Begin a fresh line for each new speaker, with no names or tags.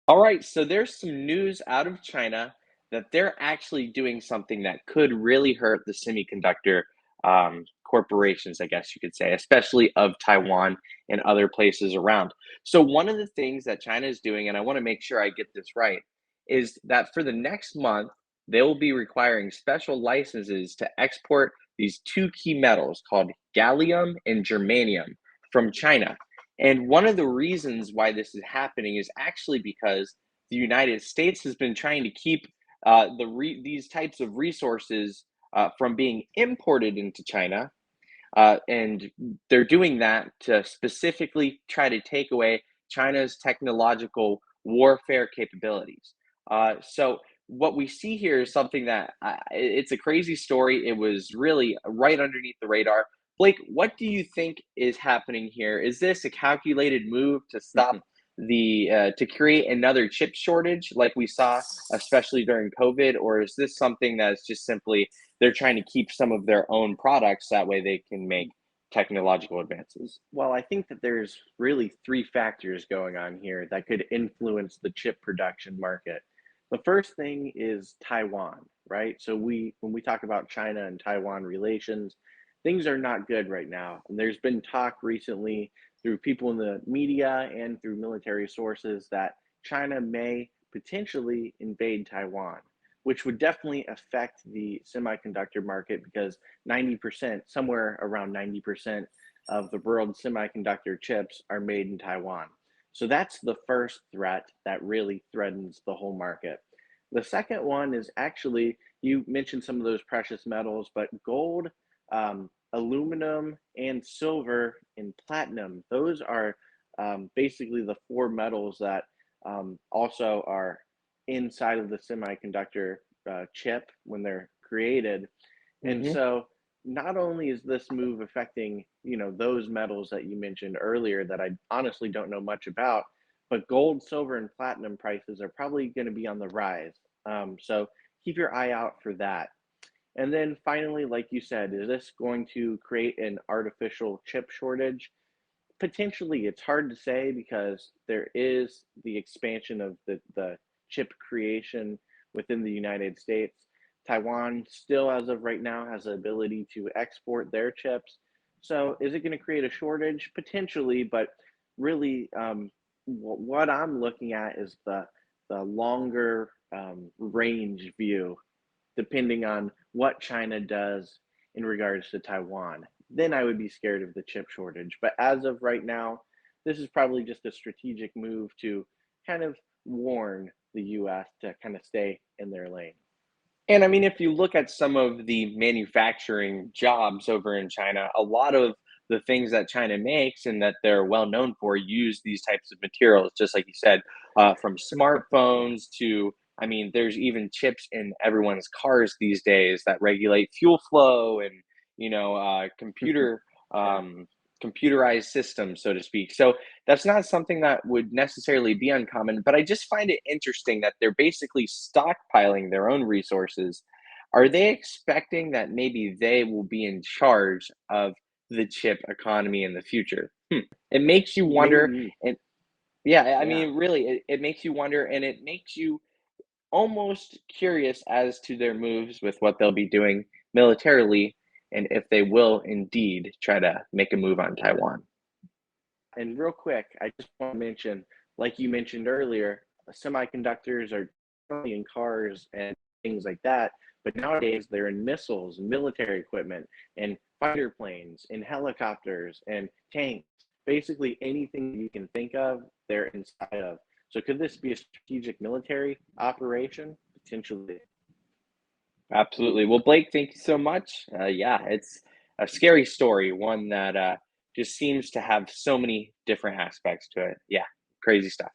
All right, so there's some news out of China that they're actually doing something that could really hurt the semiconductor corporations, I guess you could say, especially of Taiwan and other places around. So, one of the things that China is doing, and I want to make sure I get this right, is that for the next month, they will be requiring special licenses to export these two key metals called gallium and germanium from China. And one of the reasons why this is happening is actually because the United States has been trying to keep these types of resources from being imported into China, and they're doing that to specifically try to take away China's technological warfare capabilities. So what we see here is something that it's a crazy story. It was really right underneath the radar. Blake, what do you think is happening here? Is this a calculated move to stop the to create another chip shortage like we saw, especially during COVID, or is this something that's just simply they're trying to keep some of their own products that way they can make technological advances?
Well, I think that there's really three factors going on here that could influence the chip production market. The first thing is Taiwan, right? So when we talk about China and Taiwan relations, things are not good right now. And there's been talk recently through people in the media and through military sources that China may potentially invade Taiwan, which would definitely affect the semiconductor market because 90%, somewhere around 90% of the world's semiconductor chips are made in Taiwan. So that's the first threat that really threatens the whole market. The second one is actually, you mentioned some of those precious metals, but gold, aluminum, and silver and platinum, those are basically the four metals that also are inside of the semiconductor chip when they're created. And
Hmm.
so not only is this move affecting, those metals that you mentioned earlier that I honestly don't know much about, but gold, silver, and platinum prices are probably going to be on the rise. So keep your eye out for that. And then finally, like you said, is this going to create an artificial chip shortage? Potentially, it's hard to say because there is the expansion of the chip creation within the United States. Taiwan still, as of right now, has the ability to export their chips. So, is it going to create a shortage? Potentially, but really, what I'm looking at is the longer range view, depending on what China does in regards to Taiwan. Then I would be scared of the chip shortage. But as of right now, this is probably just a strategic move to kind of warn the US to kind of stay in their lane.
And I mean, if you look at some of the manufacturing jobs over in China, a lot of the things that China makes and that they're well known for use these types of materials, just like you said, from smartphones to, I mean, there's even chips in everyone's cars these days that regulate fuel flow and,
Yeah.
um, computerized systems, so to speak. So that's not something that would necessarily be uncommon, but I just find it interesting that they're basically stockpiling their own resources. Are they expecting that maybe they will be in charge of the chip economy in the future? It makes you wonder.
Maybe.
And yeah, I
Yeah.
mean, really, it makes you wonder and it makes you almost curious as to their moves with what they'll be doing militarily and if they will indeed try to make a move on Taiwan.
And real quick, I just want to mention, like you mentioned earlier, semiconductors are only in cars and things like that. But nowadays, they're in missiles, military equipment, and fighter planes, and helicopters, and tanks. Basically, anything you can think of, they're inside of. So, could this be a strategic military operation? Potentially.
Absolutely. Well, Blake, thank you so much. Yeah, it's a scary story, one that just seems to have so many different aspects to it. Yeah, crazy stuff.